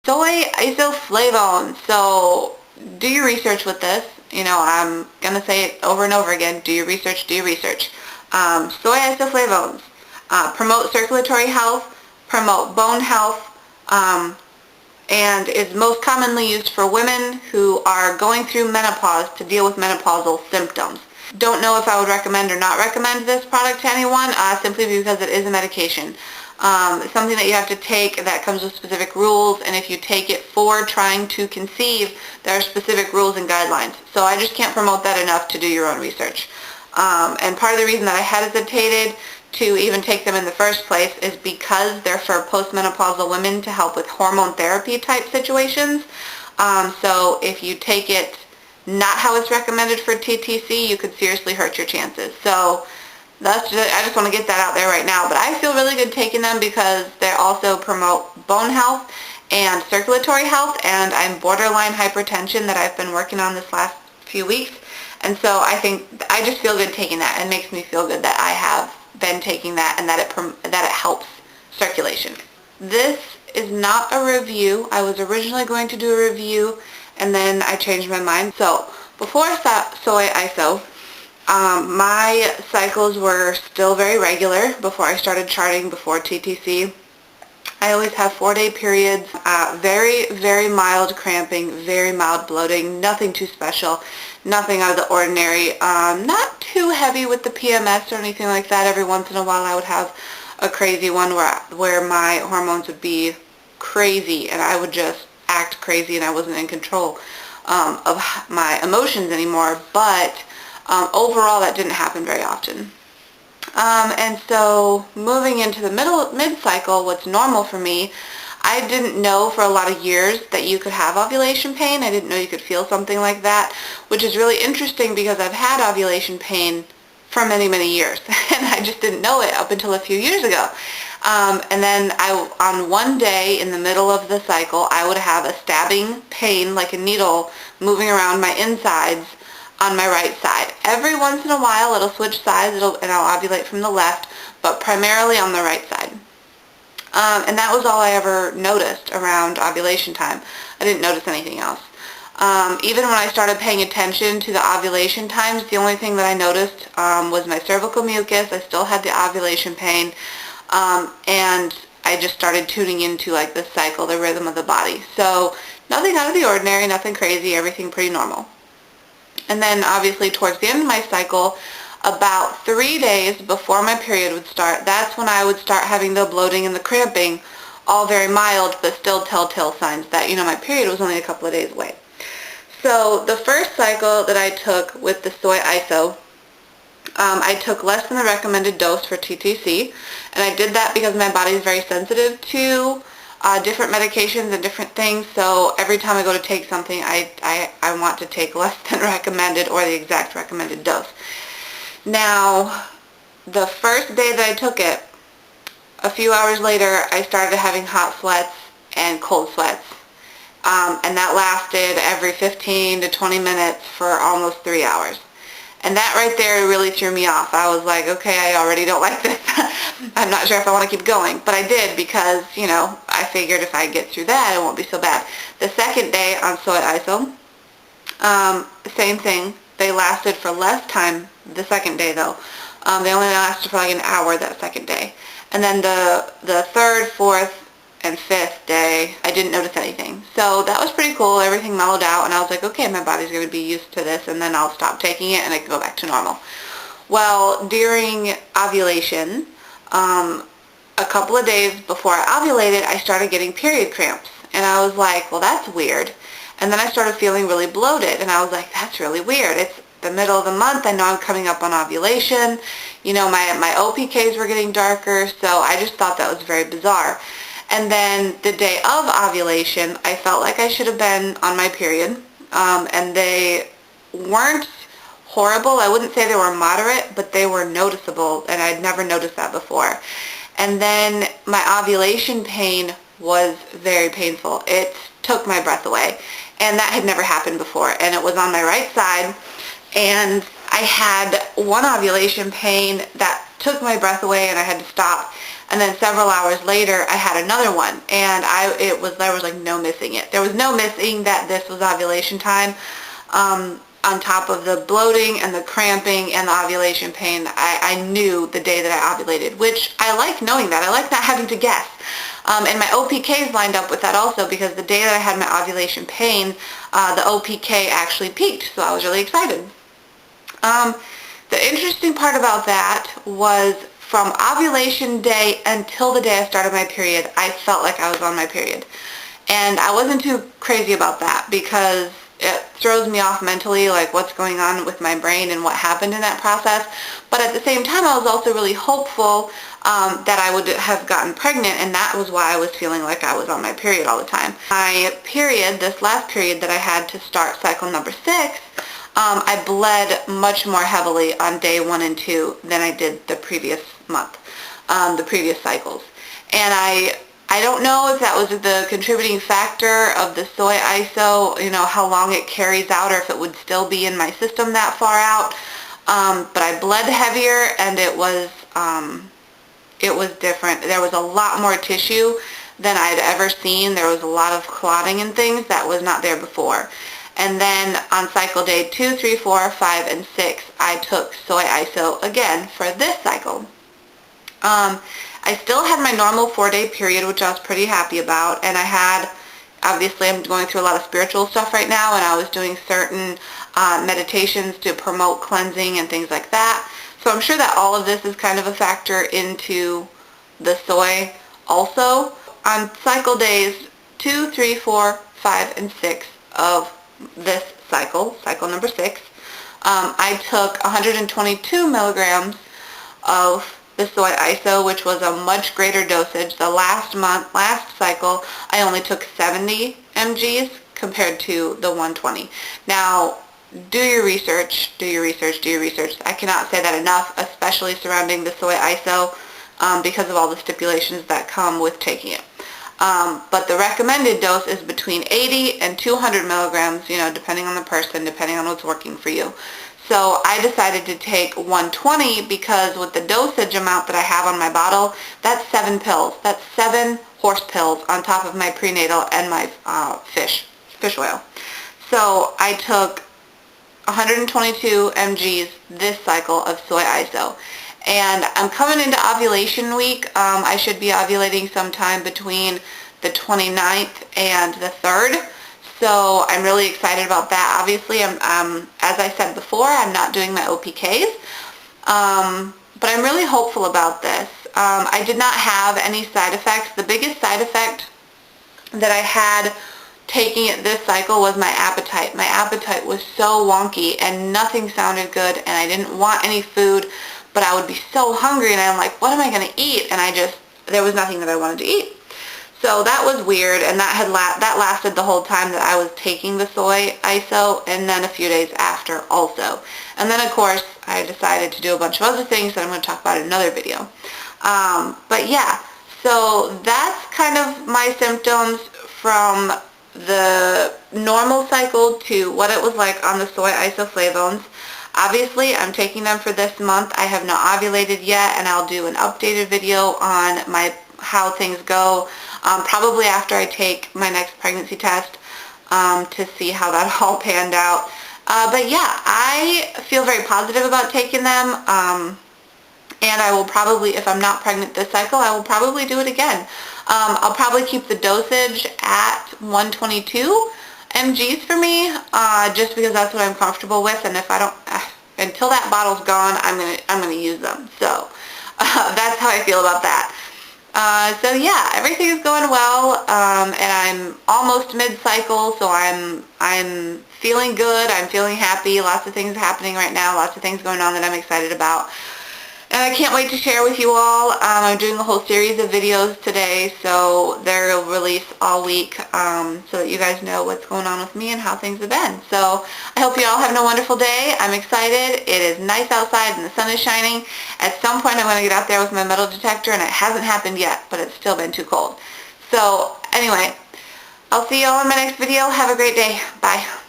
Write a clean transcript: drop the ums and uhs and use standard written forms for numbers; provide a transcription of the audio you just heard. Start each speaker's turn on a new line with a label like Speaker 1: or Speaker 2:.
Speaker 1: Soy isoflavone. So do your research with this. I'm going to say it over and over again. Do your research, do your research. Soy isoflavones promote circulatory health, promote bone health, and is most commonly used for women who are going through menopause to deal with menopausal symptoms. Don't know if I would recommend or not recommend this product to anyone, simply because it is a medication. It's something that you have to take that comes with specific rules, and if you take it for trying to conceive, there are specific rules and guidelines. So I just can't promote that enough to do your own research. And part of the reason that I hesitated to even take them in the first place is because they're for postmenopausal women to help with hormone therapy type situations. So if you take it not how it's recommended for TTC, you could seriously hurt your chances. So I just want to get that out there right now. But I feel really good taking them because they also promote bone health and circulatory health, and I'm borderline hypertension that I've been working on this last few weeks. And so I just feel good taking that. It makes me feel good that I have been taking that and that it helps circulation. This is not a review. I was originally going to do a review and then I changed my mind. So before Soy Iso, my cycles were still very regular before I started charting before TTC. I always have 4-day periods, very, very mild cramping, very mild bloating, nothing too special, nothing out of the ordinary, not too heavy with the PMS or anything like that. Every once in a while I would have a crazy one where my hormones would be crazy and I would just act crazy and I wasn't in control of my emotions anymore, but overall that didn't happen very often. And so moving into the mid-cycle, what's normal for me, I didn't know for a lot of years that you could have ovulation pain. I didn't know you could feel something like that, which is really interesting because I've had ovulation pain for many, many years, and I just didn't know it up until a few years ago. And then on one day in the middle of the cycle, I would have a stabbing pain like a needle moving around my insides on my right side. Every once in a while it'll switch sides and I'll ovulate from the left, but primarily on the right side. And that was all I ever noticed around ovulation time. I didn't notice anything else. Even when I started paying attention to the ovulation times, the only thing that I noticed was my cervical mucus. I still had the ovulation pain, and I just started tuning into like the cycle, the rhythm of the body. So nothing out of the ordinary, nothing crazy, everything pretty normal. And then obviously towards the end of my cycle, about 3 days before my period would start, that's when I would start having the bloating and the cramping, all very mild, but still telltale signs that, my period was only a couple of days away. So the first cycle that I took with the Soy Iso, I took less than the recommended dose for TTC, and I did that because my body is very sensitive to different medications and different things, so every time I go to take something, I want to take less than recommended or the exact recommended dose. Now, the first day that I took it, a few hours later, I started having hot sweats and cold sweats, and that lasted every 15 to 20 minutes for almost 3 hours. And that right there really threw me off. I was like, okay, I already don't like this. I'm not sure if I want to keep going. But I did because, I figured if I get through that, it won't be so bad. The second day on Soy Iso, same thing. They lasted for less time the second day, though. They only lasted for like an hour that second day. And then the third, fourth, and fifth day, I didn't notice anything. So that was pretty cool. Everything mellowed out, and I was like, okay, my body's going to be used to this, and then I'll stop taking it, and I can go back to normal. Well, during ovulation, a couple of days before I ovulated, I started getting period cramps, and I was like, well, that's weird. And then I started feeling really bloated, and I was like, that's really weird. It's the middle of the month. I know I'm coming up on ovulation. My OPKs were getting darker, so I just thought that was very bizarre. And then the day of ovulation, I felt like I should have been on my period, and they weren't horrible. I wouldn't say they were moderate, but they were noticeable, and I'd never noticed that before. And then my ovulation pain was very painful. It took my breath away, and that had never happened before, and it was on my right side, and I had one ovulation pain that took my breath away and I had to stop. And then several hours later, I had another one, and there was like no missing it. There was no missing that this was ovulation time. On top of the bloating and the cramping and the ovulation pain, I knew the day that I ovulated, which I like knowing that. I like not having to guess. And my OPKs lined up with that also, because the day that I had my ovulation pain, the OPK actually peaked, so I was really excited. The interesting part about that was from ovulation day until the day I started my period, I felt like I was on my period. And I wasn't too crazy about that, because it throws me off mentally, like what's going on with my brain and what happened in that process. But at the same time, I was also really hopeful that I would have gotten pregnant, and that was why I was feeling like I was on my period all the time. My period, this last period that I had to start cycle number 6, I bled much more heavily on day 1 and 2 than I did the previous month, the previous cycles. And I don't know if that was the contributing factor of the Soy Iso, how long it carries out, or if it would still be in my system that far out. But I bled heavier, and it was different. There was a lot more tissue than I'd ever seen. There was a lot of clotting and things that was not there before. And then on cycle day 2, 3, 4, 5, and 6, I took Soy Iso again for this cycle. I still had my normal 4-day period, which I was pretty happy about, and obviously I'm going through a lot of spiritual stuff right now, and I was doing certain meditations to promote cleansing and things like that. So I'm sure that all of this is kind of a factor into the soy also. On cycle days 2, 3, 4, 5, and 6 of this cycle number 6, I took 122 milligrams of the Soy Iso, which was a much greater dosage. The last cycle, I only took 70 mgs compared to the 120. Now, do your research, do your research, do your research. I cannot say that enough, especially surrounding the Soy Iso, because of all the stipulations that come with taking it. But the recommended dose is between 80 and 200 milligrams, depending on the person, depending on what's working for you. So I decided to take 120 because with the dosage amount that I have on my bottle, that's 7 pills. That's 7 horse pills on top of my prenatal and my fish oil. So I took 122 mgs this cycle of Soy Iso. And I'm coming into ovulation week. I should be ovulating sometime between the 29th and the 3rd. So I'm really excited about that. Obviously, as I said before, I'm not doing my OPKs, but I'm really hopeful about this. I did not have any side effects. The biggest side effect that I had taking it this cycle was my appetite. My appetite was so wonky, and nothing sounded good, and I didn't want any food, but I would be so hungry, and I'm like, what am I going to eat? And there was nothing that I wanted to eat. So that was weird, and that lasted the whole time that I was taking the Soy Iso, and then a few days after also. And then, of course, I decided to do a bunch of other things that I'm going to talk about in another video. But yeah, so that's kind of my symptoms from the normal cycle to what it was like on the Soy Isoflavones. Obviously, I'm taking them for this month. I have not ovulated yet, and I'll do an updated video on how things go, probably after I take my next pregnancy test, to see how that all panned out. But yeah, I feel very positive about taking them, and I will probably, if I'm not pregnant this cycle, I will probably do it again. I'll probably keep the dosage at 122 mgs for me, just because that's what I'm comfortable with, and if I don't, until that bottle's gone, I'm gonna use them. So that's how I feel about that. So yeah, everything is going well, and I'm almost mid-cycle, so I'm feeling good, I'm feeling happy, lots of things happening right now, lots of things going on that I'm excited about. And I can't wait to share with you all. I'm doing a whole series of videos today, so they'll release all week, so that you guys know what's going on with me and how things have been. So I hope you all have a wonderful day. I'm excited. It is nice outside and the sun is shining. At some point I'm going to get out there with my metal detector, and it hasn't happened yet, but it's still been too cold. So anyway, I'll see you all in my next video. Have a great day. Bye.